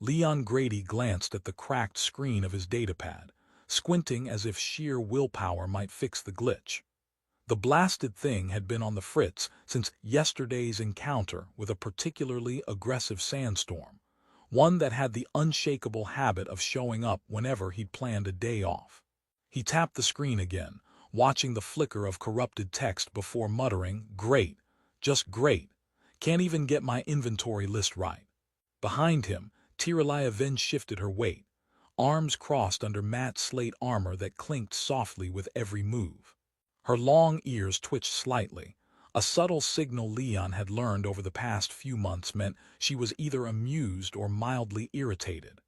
Leon Grady glanced at the cracked screen of his datapad, squinting as if sheer willpower might fix the glitch. The blasted thing had been on the fritz since yesterday's encounter with a particularly aggressive sandstorm, one that had the unshakable habit of showing up whenever he'd planned a day off. He tapped the screen again, watching the flicker of corrupted text before muttering, "Great, just great. Can't even get my inventory list right." Behind him, Tiralaya then shifted her weight, arms crossed under matte slate armor that clinked softly with every move. Her long ears twitched slightly, a subtle signal Leon had learned over the past few months meant she was either amused or mildly irritated.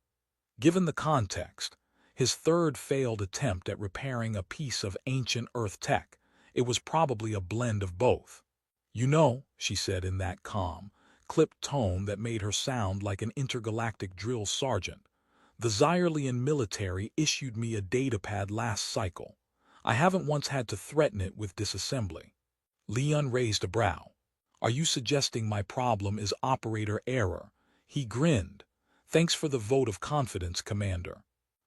Given the context, his third failed attempt at repairing a piece of ancient Earth tech, it was probably a blend of both. "You know," she said in that calm, clipped tone that made her sound like an intergalactic drill sergeant, "the Zyerlian military issued me a datapad last cycle. I haven't once had to threaten it with disassembly." Leon raised a brow. "Are you suggesting my problem is operator error?" He grinned. "Thanks for the vote of confidence, Commander."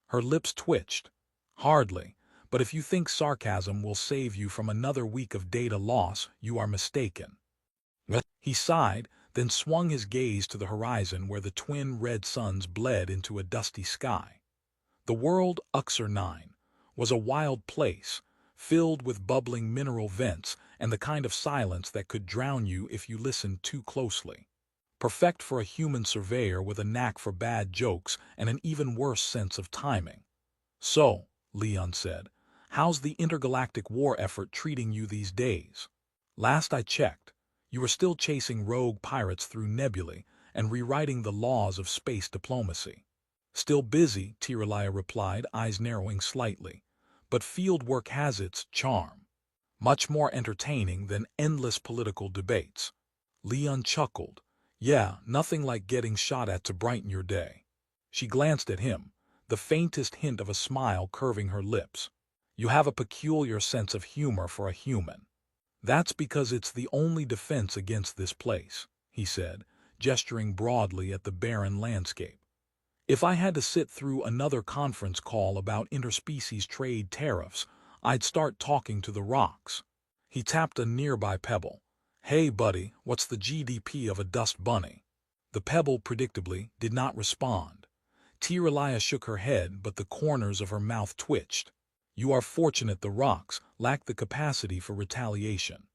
Her lips twitched. "Hardly, but if you think sarcasm will save you from another week of data loss, you are mistaken." He sighed, then swung his gaze to the horizon where the twin red suns bled into a dusty sky. The world Uxor 9 was a wild place, filled with bubbling mineral vents and the kind of silence that could drown you if you listened too closely. Perfect for a human surveyor with a knack for bad jokes and an even worse sense of timing. "So," Leon said, "how's the intergalactic war effort treating you these days? Last I checked, you were still chasing rogue pirates through nebulae and rewriting the laws of space diplomacy." "Still busy," Tiralaya replied, eyes narrowing slightly. "But field work has its charm. Much more entertaining than endless political debates." Leon chuckled. "Yeah, nothing like getting shot at to brighten your day." She glanced at him, the faintest hint of a smile curving her lips. "You have a peculiar sense of humor for a human." "That's because it's the only defense against this place," he said, gesturing broadly at the barren landscape. "If I had to sit through another conference call about interspecies trade tariffs, I'd start talking to the rocks." He tapped a nearby pebble. "Hey, buddy, what's the GDP of a dust bunny?" The pebble, predictably, did not respond. Tiralaya shook her head, but the corners of her mouth twitched. "You are fortunate the rocks lack the capacity for retaliation."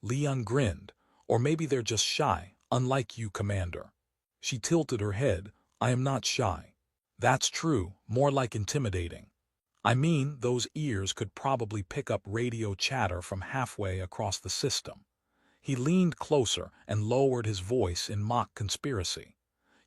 Leon grinned. "Or maybe they're just shy, unlike you, Commander." She tilted her head. "I am not shy." "That's true, more like intimidating. I mean, those ears could probably pick up radio chatter from halfway across the system." He leaned closer and lowered his voice in mock conspiracy.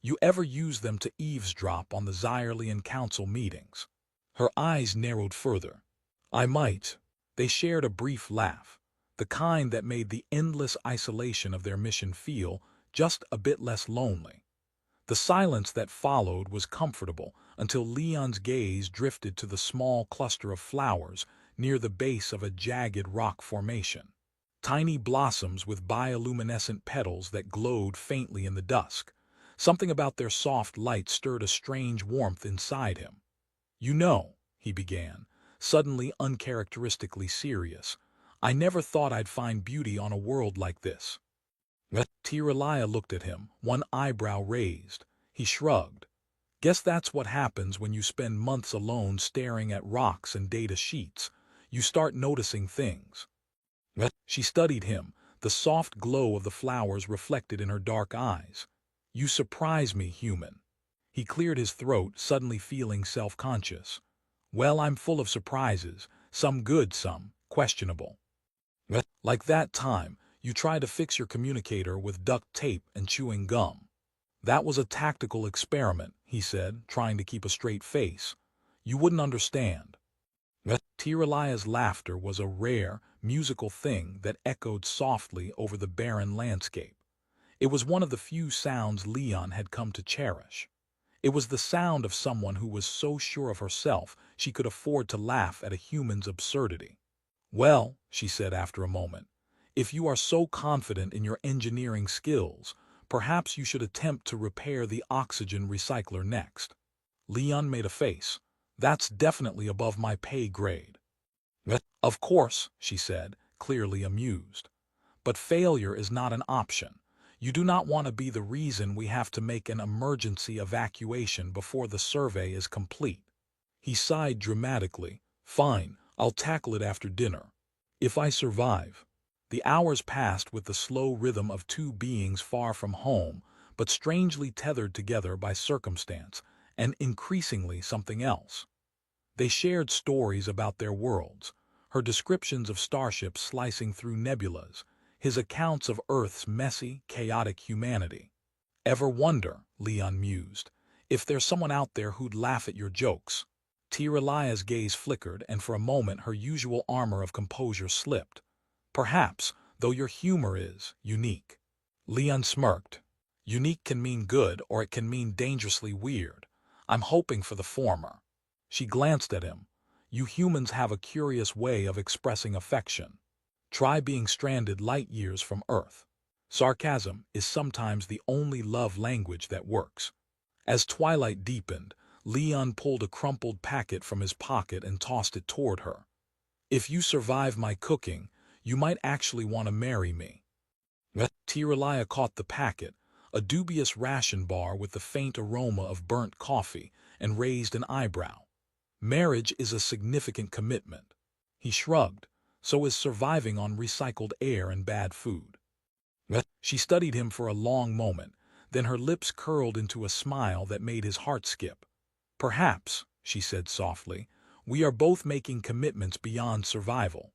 "You ever use them to eavesdrop on the Zyerlian Council meetings?" Her eyes narrowed further. "I might." They shared a brief laugh, the kind that made the endless isolation of their mission feel just a bit less lonely. The silence that followed was comfortable until Leon's gaze drifted to the small cluster of flowers near the base of a jagged rock formation. Tiny blossoms with bioluminescent petals that glowed faintly in the dusk. Something about their soft light stirred a strange warmth inside him. "You know," he began, suddenly uncharacteristically serious, "I never thought I'd find beauty on a world like this." Tiralaya looked at him, one eyebrow raised. He shrugged. "Guess that's what happens when you spend months alone staring at rocks and data sheets. You start noticing things." She studied him, the soft glow of the flowers reflected in her dark eyes. "You surprise me, human." He cleared his throat, suddenly feeling self-conscious. "Well, I'm full of surprises, some good, some questionable. Like that time you tried to fix your communicator with duct tape and chewing gum." "That was a tactical experiment," he said, trying to keep a straight face. "You wouldn't understand." Tiralaya's laughter was a rare, musical thing that echoed softly over the barren landscape. It was one of the few sounds Leon had come to cherish. It was the sound of someone who was so sure of herself she could afford to laugh at a human's absurdity. "Well," she said after a moment, "if you are so confident in your engineering skills, Perhaps you should attempt to repair the oxygen recycler next. Leon made a face. That's definitely above my pay grade. Of course, she said, clearly amused. But failure is not an option. You do not want to be the reason we have to make an emergency evacuation before the survey is complete. He sighed dramatically. Fine, I'll tackle it after dinner. If I survive. The hours passed with the slow rhythm of two beings far from home, but strangely tethered together by circumstance, and increasingly something else. They shared stories about their worlds, her descriptions of starships slicing through nebulas, his accounts of Earth's messy, chaotic humanity. Ever wonder, Leon mused, if there's someone out there who'd laugh at your jokes? Tiralia's gaze flickered, and for a moment her usual armor of composure slipped. Perhaps, though your humor is unique. Leon smirked. Unique can mean good, or it can mean dangerously weird. I'm hoping for the former. She glanced at him. You humans have a curious way of expressing affection. Try being stranded light years from Earth. Sarcasm is sometimes the only love language that works. As twilight deepened, Leon pulled a crumpled packet from his pocket and tossed it toward her. If you survive my cooking, you might actually want to marry me. Tiralia caught the packet, a dubious ration bar with the faint aroma of burnt coffee, and raised an eyebrow. Marriage is a significant commitment. He shrugged. So is surviving on recycled air and bad food. She studied him for a long moment, then her lips curled into a smile that made his heart skip. Perhaps, she said softly, we are both making commitments beyond survival.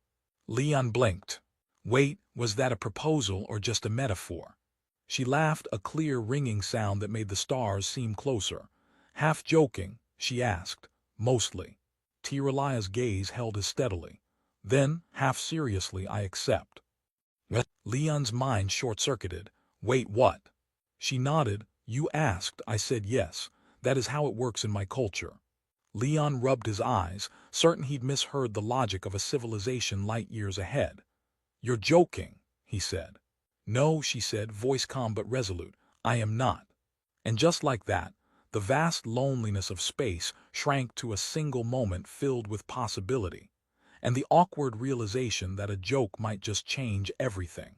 Leon blinked. Wait, was that a proposal or just a metaphor? She laughed, a clear ringing sound that made the stars seem closer. Half joking, she asked, mostly. Tiralia's gaze held as steadily. Then, half seriously, I accept. Leon's mind short-circuited. Wait, what? She nodded. You asked, I said yes. That is how it works in my culture. Leon rubbed his eyes, certain he'd misheard the logic of a civilization light years ahead. You're joking, he said. No, she said, voice calm but resolute. I am not. And just like that, the vast loneliness of space shrank to a single moment filled with possibility, and the awkward realization that a joke might just change everything.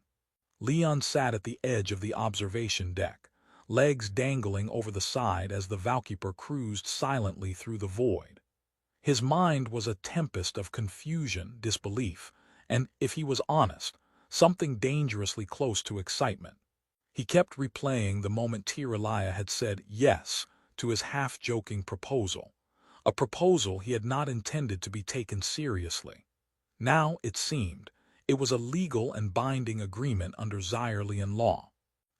Leon sat at the edge of the observation deck, legs dangling over the side as the Valkeeper cruised silently through the void. His mind was a tempest of confusion, disbelief, and, if he was honest, something dangerously close to excitement. He kept replaying the moment Tiralia had said yes to his half-joking proposal, a proposal he had not intended to be taken seriously. Now, it seemed, it was a legal and binding agreement under Zyerlian law.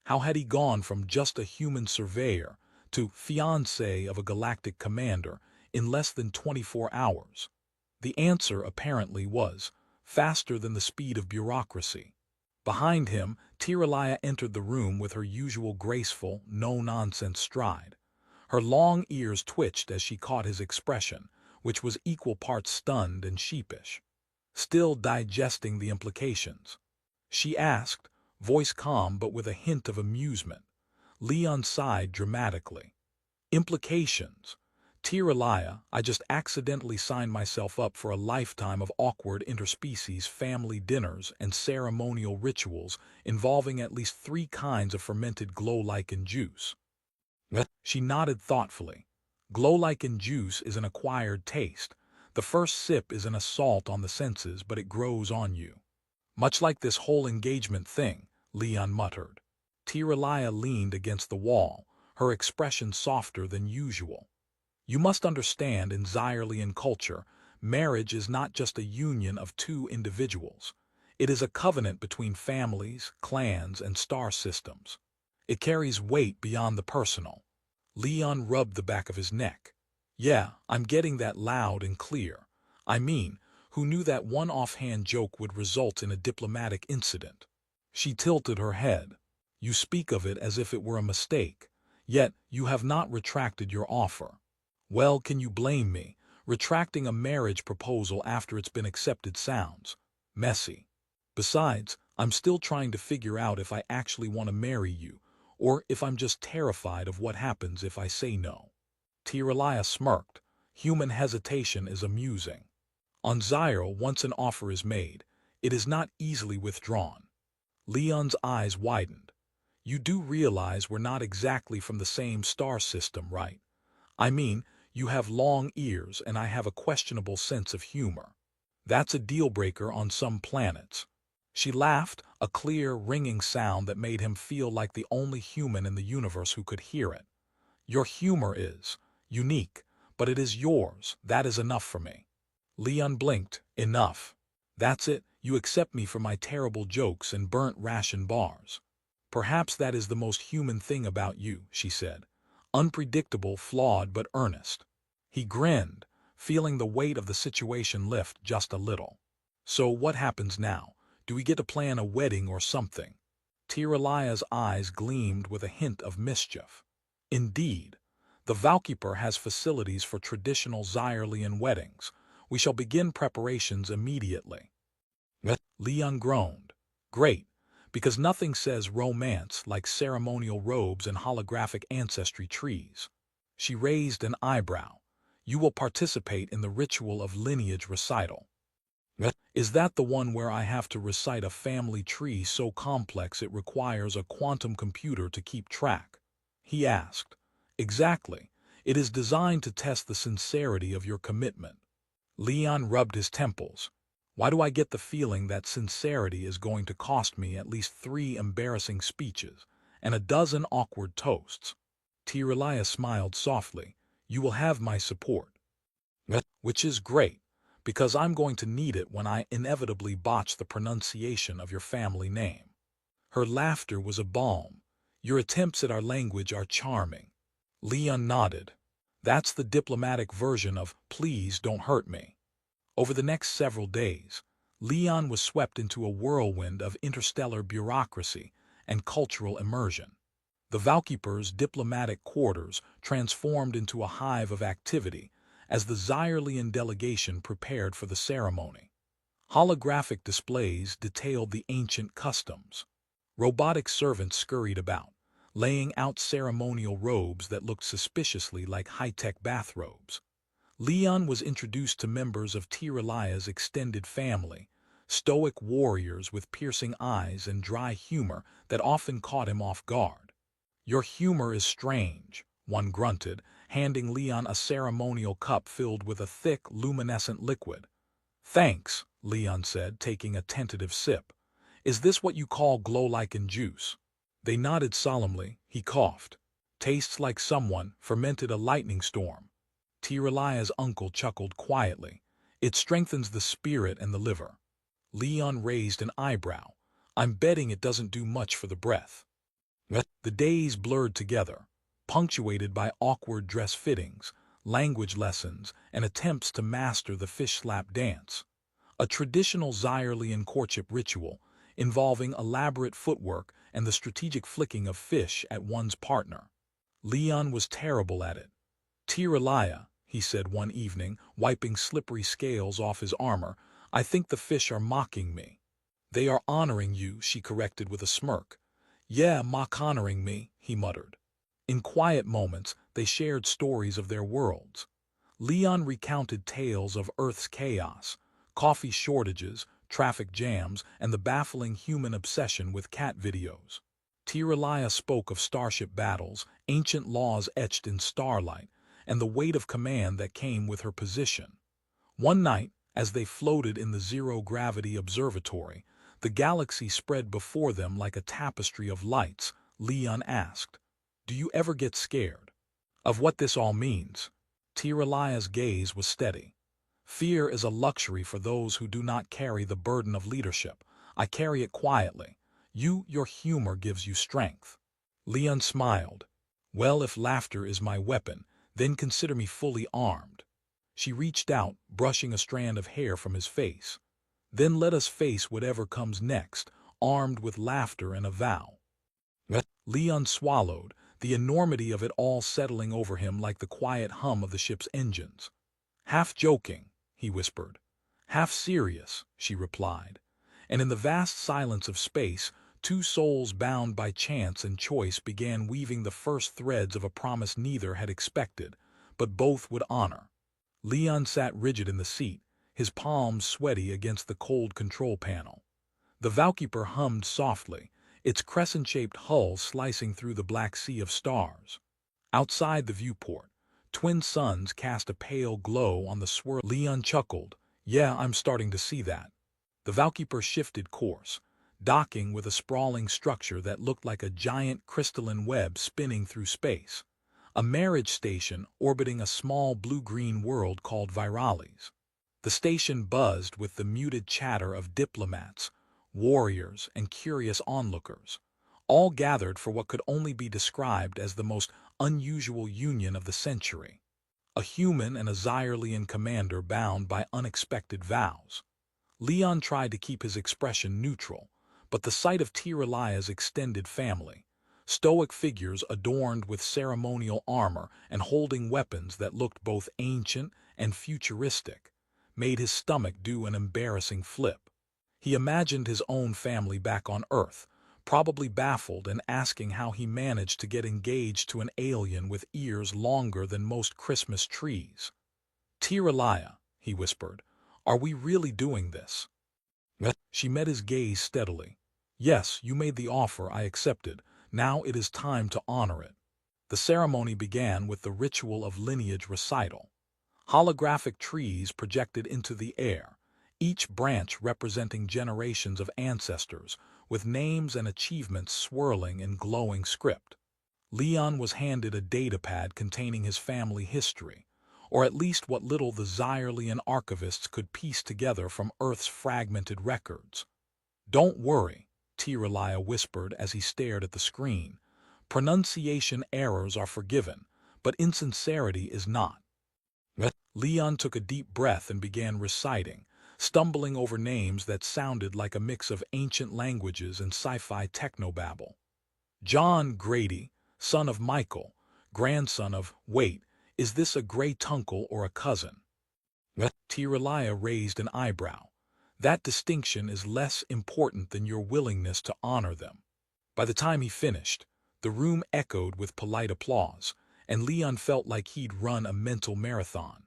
How had he gone from just a human surveyor to fiancé of a galactic commander in less than 24 hours? The answer, apparently, was faster than the speed of bureaucracy. Behind him, Tiralia entered the room with her usual graceful, no-nonsense stride. Her long ears twitched as she caught his expression, which was equal parts stunned and sheepish. Still digesting the implications, she asked, voice calm but with a hint of amusement. Leon sighed dramatically. Implications? Tiralia, I just accidentally signed myself up for a lifetime of awkward interspecies family dinners and ceremonial rituals involving at least 3 kinds of fermented glow-lichen juice. She nodded thoughtfully. Glow-lichen juice is an acquired taste. The first sip is an assault on the senses, but it grows on you. Much like this whole engagement thing, Leon muttered. Tiralia leaned against the wall, her expression softer than usual. You must understand, in Zyerlian culture, marriage is not just a union of 2 individuals. It is a covenant between families, clans, and star systems. It carries weight beyond the personal. Leon rubbed the back of his neck. Yeah, I'm getting that loud and clear. I mean, who knew that one offhand joke would result in a diplomatic incident? She tilted her head. You speak of it as if it were a mistake, yet you have not retracted your offer. Well, can you blame me? Retracting a marriage proposal after it's been accepted sounds messy. Besides, I'm still trying to figure out if I actually want to marry you, or if I'm just terrified of what happens if I say no. Tiralaya smirked. Human hesitation is amusing. On Zyro, once an offer is made, it is not easily withdrawn. Leon's eyes widened. You do realize we're not exactly from the same star system, right? I mean, you have long ears and I have a questionable sense of humor. That's a deal-breaker on some planets. She laughed, a clear, ringing sound that made him feel like the only human in the universe who could hear it. Your humor is unique, but it is yours. That is enough for me. Leon blinked. Enough. That's it. You accept me for my terrible jokes and burnt ration bars. Perhaps that is the most human thing about you, she said. Unpredictable, flawed, but earnest. He grinned, feeling the weight of the situation lift just a little. So what happens now? Do we get to plan a wedding or something? Tiralaya's eyes gleamed with a hint of mischief. Indeed. The Valkeeper has facilities for traditional Zyerlian weddings. We shall begin preparations immediately. Leon groaned. Great, because nothing says romance like ceremonial robes and holographic ancestry trees. She raised an eyebrow. You will participate in the ritual of lineage recital. Is that the one where I have to recite a family tree so complex it requires a quantum computer to keep track? He asked. Exactly. It is designed to test the sincerity of your commitment. Leon rubbed his temples. Why do I get the feeling that sincerity is going to cost me at least 3 embarrassing speeches and a dozen awkward toasts? Tiralaya smiled softly. You will have my support. Which is great, because I'm going to need it when I inevitably botch the pronunciation of your family name. Her laughter was a balm. Your attempts at our language are charming. Leon nodded. That's the diplomatic version of, please don't hurt me. Over the next several days, Leon was swept into a whirlwind of interstellar bureaucracy and cultural immersion. The Valkeeper's diplomatic quarters transformed into a hive of activity as the Zyerlian delegation prepared for the ceremony. Holographic displays detailed the ancient customs. Robotic servants scurried about, laying out ceremonial robes that looked suspiciously like high-tech bathrobes. Leon was introduced to members of Tiralaya's extended family, stoic warriors with piercing eyes and dry humor that often caught him off guard. Your humor is strange, one grunted, handing Leon a ceremonial cup filled with a thick, luminescent liquid. Thanks, Leon said, taking a tentative sip. Is this what you call glow-lichen juice? They nodded solemnly. He coughed. Tastes like someone fermented a lightning storm. Tiralaya's uncle chuckled quietly. It strengthens the spirit and the liver. Leon raised an eyebrow. I'm betting it doesn't do much for the breath. The days blurred together, punctuated by awkward dress fittings, language lessons, and attempts to master the fish slap dance. A traditional Zyerlian courtship ritual involving elaborate footwork and the strategic flicking of fish at one's partner. Leon was terrible at it. Tiralaya, he said one evening, wiping slippery scales off his armor, I think the fish are mocking me. They are honoring you, she corrected with a smirk. Yeah, mock-honoring me, he muttered. In quiet moments, they shared stories of their worlds. Leon recounted tales of Earth's chaos, coffee shortages, traffic jams, and the baffling human obsession with cat videos. Tiralaya spoke of starship battles, ancient laws etched in starlight, and the weight of command that came with her position. One night, as they floated in the zero-gravity observatory, the galaxy spread before them like a tapestry of lights. Leon asked, Do you ever get scared? Of what this all means? Tiralaya's gaze was steady. Fear is a luxury for those who do not carry the burden of leadership. I carry it quietly. Your humor gives you strength. Leon smiled. Well, if laughter is my weapon, then consider me fully armed. She reached out, brushing a strand of hair from his face. Then let us face whatever comes next, armed with laughter and a vow. Leon swallowed, the enormity of it all settling over him like the quiet hum of the ship's engines. Half joking, he whispered. Half serious, she replied. And in the vast silence of space, Two souls bound by chance and choice began weaving the first threads of a promise neither had expected, but both would honor. Leon sat rigid in the seat, his palms sweaty against the cold control panel. The Valkeeper hummed softly, its crescent-shaped hull slicing through the black sea of stars. Outside the viewport, twin suns cast a pale glow on the swirl. Leon chuckled. Yeah, I'm starting to see that. The Valkeeper shifted course, docking with a sprawling structure that looked like a giant crystalline web spinning through space. A marriage station orbiting a small blue-green world called Virales. The station buzzed with the muted chatter of diplomats, warriors, and curious onlookers, all gathered for what could only be described as the most unusual union of the century. A human and a Xyerlian commander bound by unexpected vows. Leon tried to keep his expression neutral, but the sight of Tiralia's extended family, stoic figures adorned with ceremonial armor and holding weapons that looked both ancient and futuristic, made his stomach do an embarrassing flip. He imagined his own family back on Earth, probably baffled and asking how he managed to get engaged to an alien with ears longer than most Christmas trees. "Tiralia," he whispered, "are we really doing this?" She met his gaze steadily. "Yes, you made the offer, I accepted. Now it is time to honor it." The ceremony began with the ritual of lineage recital. Holographic trees projected into the air, each branch representing generations of ancestors, with names and achievements swirling in glowing script. Leon was handed a datapad containing his family history, or at least what little the Xyerlian archivists could piece together from Earth's fragmented records. "Don't worry," Tiralia whispered as he stared at the screen. "Pronunciation errors are forgiven, but insincerity is not." Leon took a deep breath and began reciting, stumbling over names that sounded like a mix of ancient languages and sci-fi technobabble. "John Grady, son of Michael, grandson of, wait, is this a great-uncle or a cousin?" Tiralia raised an eyebrow. "That distinction is less important than your willingness to honor them." By the time he finished, the room echoed with polite applause, and Leon felt like he'd run a mental marathon.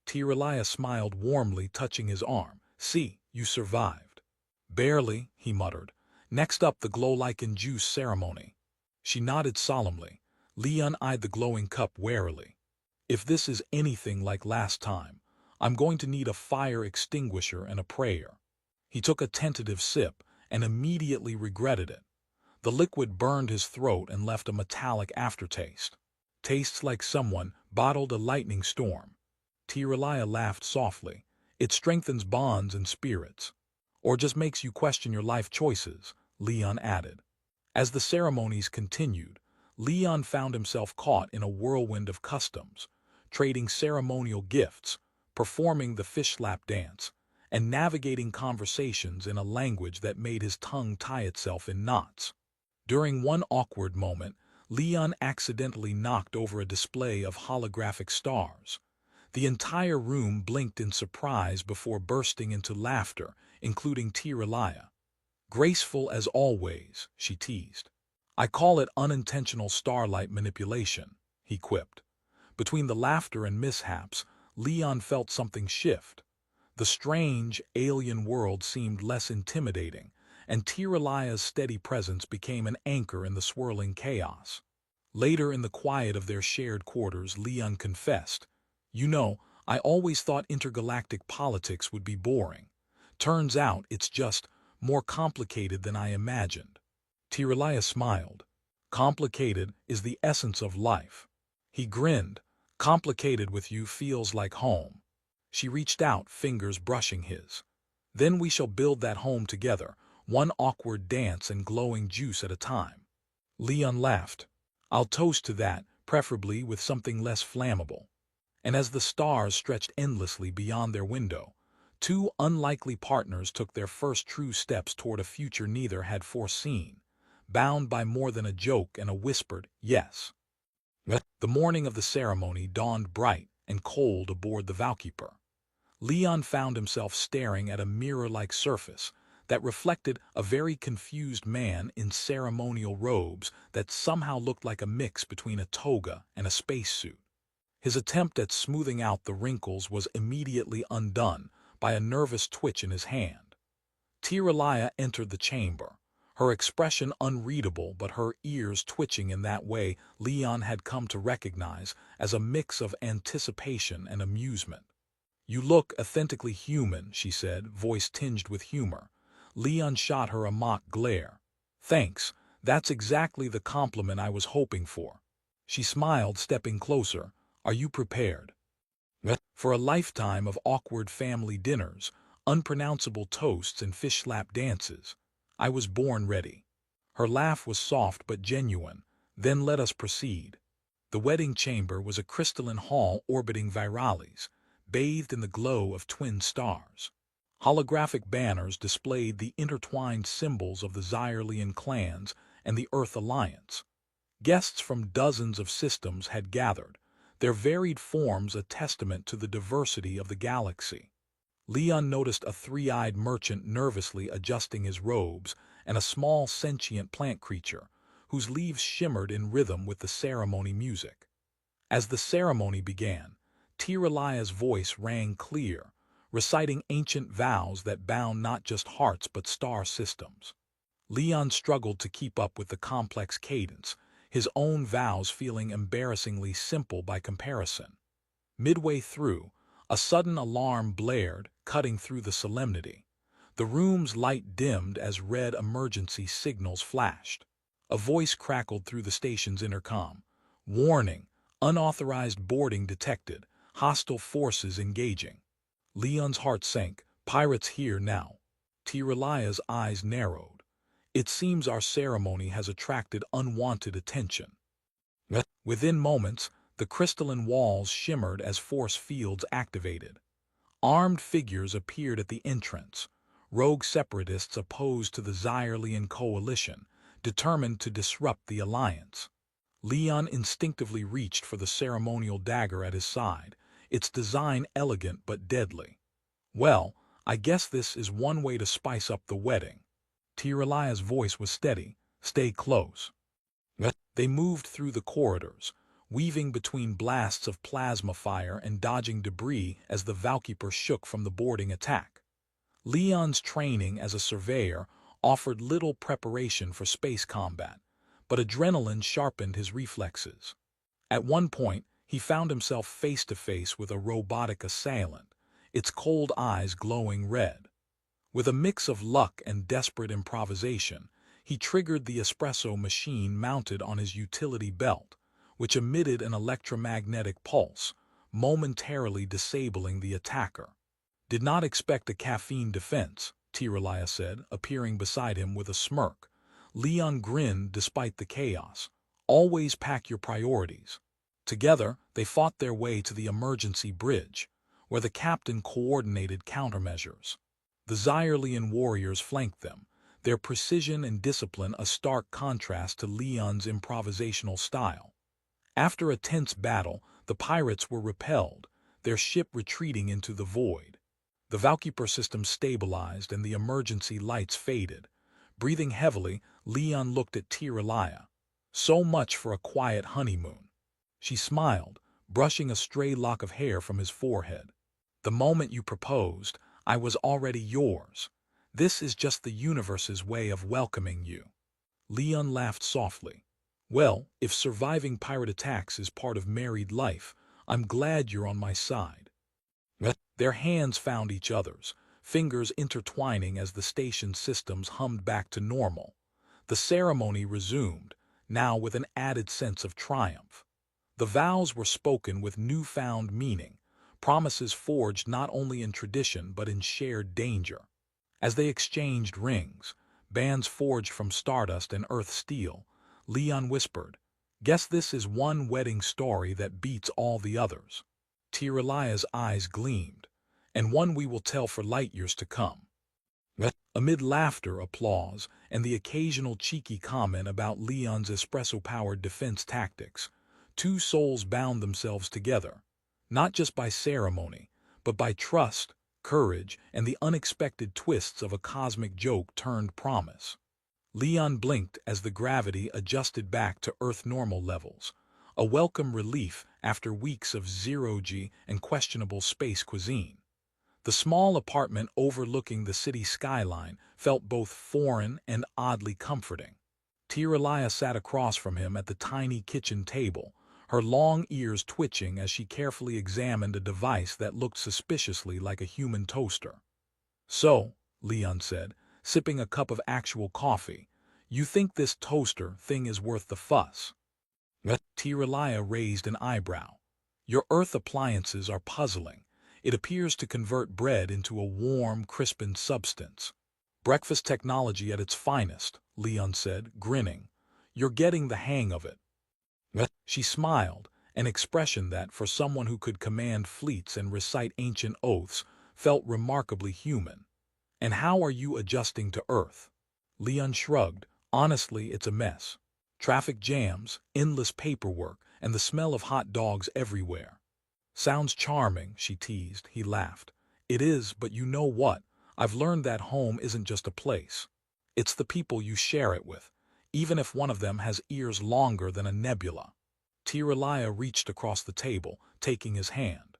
Tiralia smiled warmly, touching his arm. "See, you survived." "Barely," he muttered. "Next up, the glow-lichen juice ceremony." She nodded solemnly. Leon eyed the glowing cup warily. "If this is anything like last time, I'm going to need a fire extinguisher and a prayer." He took a tentative sip and immediately regretted it. The liquid burned his throat and left a metallic aftertaste. "Tastes like someone bottled a lightning storm." Tiralia laughed softly. "It strengthens bonds and spirits." "Or just makes you question your life choices," Leon added. As the ceremonies continued, Leon found himself caught in a whirlwind of customs, trading ceremonial gifts, performing the fish slap dance, and navigating conversations in a language that made his tongue tie itself in knots. During one awkward moment, Leon accidentally knocked over a display of holographic stars. The entire room blinked in surprise before bursting into laughter, including Tiralia. "Graceful as always," she teased. "I call it unintentional starlight manipulation," he quipped. Between the laughter and mishaps, Leon felt something shift. The strange, alien world seemed less intimidating, and Tiralia's steady presence became an anchor in the swirling chaos. Later in the quiet of their shared quarters, Leon confessed, "You know, I always thought intergalactic politics would be boring. Turns out it's just more complicated than I imagined." Tiralia smiled. "Complicated is the essence of life." He grinned. "Complicated with you feels like home." She reached out, fingers brushing his. "Then we shall build that home together, one awkward dance and glowing juice at a time." Leon laughed. "I'll toast to that, preferably with something less flammable." And as the stars stretched endlessly beyond their window, two unlikely partners took their first true steps toward a future neither had foreseen, bound by more than a joke and a whispered yes. The morning of the ceremony dawned bright and cold aboard the Valkeeper. Leon found himself staring at a mirror-like surface, that reflected a very confused man in ceremonial robes that somehow looked like a mix between a toga and a spacesuit. His attempt at smoothing out the wrinkles was immediately undone by a nervous twitch in his hand. Tiralaya entered the chamber, her expression unreadable but her ears twitching in that way Leon had come to recognize as a mix of anticipation and amusement. "You look authentically human," she said, voice tinged with humor. Leon shot her a mock glare. "Thanks, that's exactly the compliment I was hoping for." She smiled, stepping closer. "Are you prepared?" "For a lifetime of awkward family dinners, unpronounceable toasts and fish-slap dances. I was born ready." Her laugh was soft but genuine. "Then let us proceed." The wedding chamber was a crystalline hall orbiting Virales, bathed in the glow of twin stars. Holographic banners displayed the intertwined symbols of the Zyerlian clans and the Earth Alliance. Guests from dozens of systems had gathered, their varied forms a testament to the diversity of the galaxy. Leon noticed a three-eyed merchant nervously adjusting his robes and a small sentient plant creature, whose leaves shimmered in rhythm with the ceremony music. As the ceremony began, Tiralaya's voice rang clear, reciting ancient vows that bound not just hearts but star systems. Leon struggled to keep up with the complex cadence, his own vows feeling embarrassingly simple by comparison. Midway through, a sudden alarm blared, cutting through the solemnity. The room's light dimmed as red emergency signals flashed. A voice crackled through the station's intercom. "Warning! Unauthorized boarding detected. Hostile forces engaging." Leon's heart sank. "Pirates here now." Tiralaya's eyes narrowed. "It seems our ceremony has attracted unwanted attention." Within moments, the crystalline walls shimmered as force fields activated. Armed figures appeared at the entrance, rogue separatists opposed to the Zyerlian coalition, determined to disrupt the alliance. Leon instinctively reached for the ceremonial dagger at his side, its design elegant but deadly. "Well, I guess this is one way to spice up the wedding." Tiralaya's voice was steady. "Stay close." They moved through the corridors, weaving between blasts of plasma fire and dodging debris as the Valkeeper shook from the boarding attack. Leon's training as a surveyor offered little preparation for space combat, but adrenaline sharpened his reflexes. At one point, he found himself face to face with a robotic assailant, its cold eyes glowing red. With a mix of luck and desperate improvisation, he triggered the espresso machine mounted on his utility belt, which emitted an electromagnetic pulse, momentarily disabling the attacker. "Did not expect a caffeine defense," Tiralaya said, appearing beside him with a smirk. Leon grinned despite the chaos. "Always pack your priorities." Together, they fought their way to the emergency bridge, where the captain coordinated countermeasures. The Zyerlian warriors flanked them, their precision and discipline a stark contrast to Leon's improvisational style. After a tense battle, the pirates were repelled, their ship retreating into the void. The Valkeeper system stabilized and the emergency lights faded. Breathing heavily, Leon looked at Tiralaya. "So much for a quiet honeymoon." She smiled, brushing a stray lock of hair from his forehead. "The moment you proposed, I was already yours. This is just the universe's way of welcoming you." Leon laughed softly. "Well, if surviving pirate attacks is part of married life, I'm glad you're on my side." Their hands found each other's, fingers intertwining as the station systems hummed back to normal. The ceremony resumed, now with an added sense of triumph. The vows were spoken with newfound meaning, promises forged not only in tradition but in shared danger. As they exchanged rings, bands forged from stardust and earth steel, Leon whispered, "Guess this is one wedding story that beats all the others." Tiralaya's eyes gleamed, "And one we will tell for light years to come." Amid laughter, applause, and the occasional cheeky comment about Leon's espresso-powered defense tactics, two souls bound themselves together, not just by ceremony, but by trust, courage, and the unexpected twists of a cosmic joke turned promise. Leon blinked as the gravity adjusted back to Earth normal levels, a welcome relief after weeks of zero-G and questionable space cuisine. The small apartment overlooking the city skyline felt both foreign and oddly comforting. Tiralaya sat across from him at the tiny kitchen table, her long ears twitching as she carefully examined a device that looked suspiciously like a human toaster. "So," Leon said, sipping a cup of actual coffee, "you think this toaster thing is worth the fuss?" Tiralaya raised an eyebrow. "Your Earth appliances are puzzling. It appears to convert bread into a warm, crispened substance." "Breakfast technology at its finest," Leon said, grinning. "You're getting the hang of it." She smiled, an expression that, for someone who could command fleets and recite ancient oaths, felt remarkably human. "And how are you adjusting to Earth?" Leon shrugged. "Honestly, it's a mess. Traffic jams, endless paperwork, and the smell of hot dogs everywhere." "Sounds charming," she teased. He laughed. "It is, but you know what? I've learned that home isn't just a place. It's the people you share it with, even if one of them has ears longer than a nebula." Tiralaya reached across the table, taking his hand.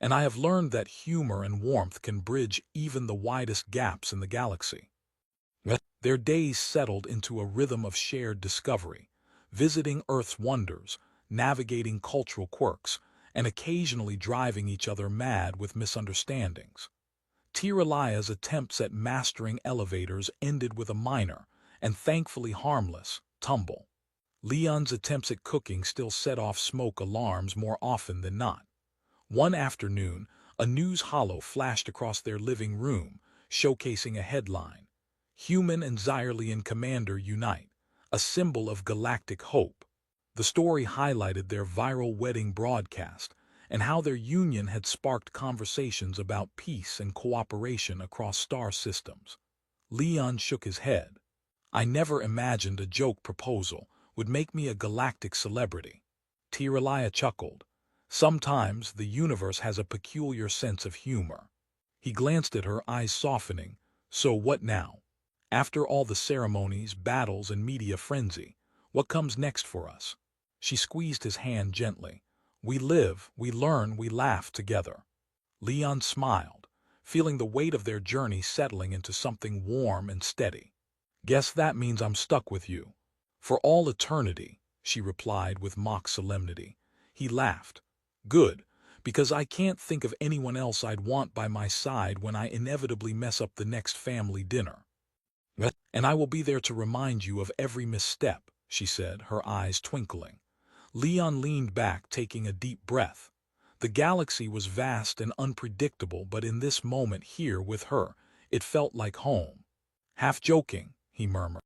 "And I have learned that humor and warmth can bridge even the widest gaps in the galaxy." Their days settled into a rhythm of shared discovery, visiting Earth's wonders, navigating cultural quirks, and occasionally driving each other mad with misunderstandings. Tiralaya's attempts at mastering elevators ended with a minor, and thankfully harmless, tumble. Leon's attempts at cooking still set off smoke alarms more often than not. One afternoon, a news holo flashed across their living room, showcasing a headline: "Human and Xyerlian Commander Unite, a symbol of galactic hope." The story highlighted their viral wedding broadcast and how their union had sparked conversations about peace and cooperation across star systems. Leon shook his head. "I never imagined a joke proposal would make me a galactic celebrity." Tiralaya chuckled. "Sometimes the universe has a peculiar sense of humor." He glanced at her, eyes softening. "So what now? After all the ceremonies, battles, and media frenzy, what comes next for us?" She squeezed his hand gently. "We live, we learn, we laugh together." Leon smiled, feeling the weight of their journey settling into something warm and steady. "Guess that means I'm stuck with you." "For all eternity," she replied with mock solemnity. He laughed. "Good, because I can't think of anyone else I'd want by my side when I inevitably mess up the next family dinner." "And I will be there to remind you of every misstep," she said, her eyes twinkling. Leon leaned back, taking a deep breath. The galaxy was vast and unpredictable, but in this moment here with her, it felt like home. "Half joking," he murmured.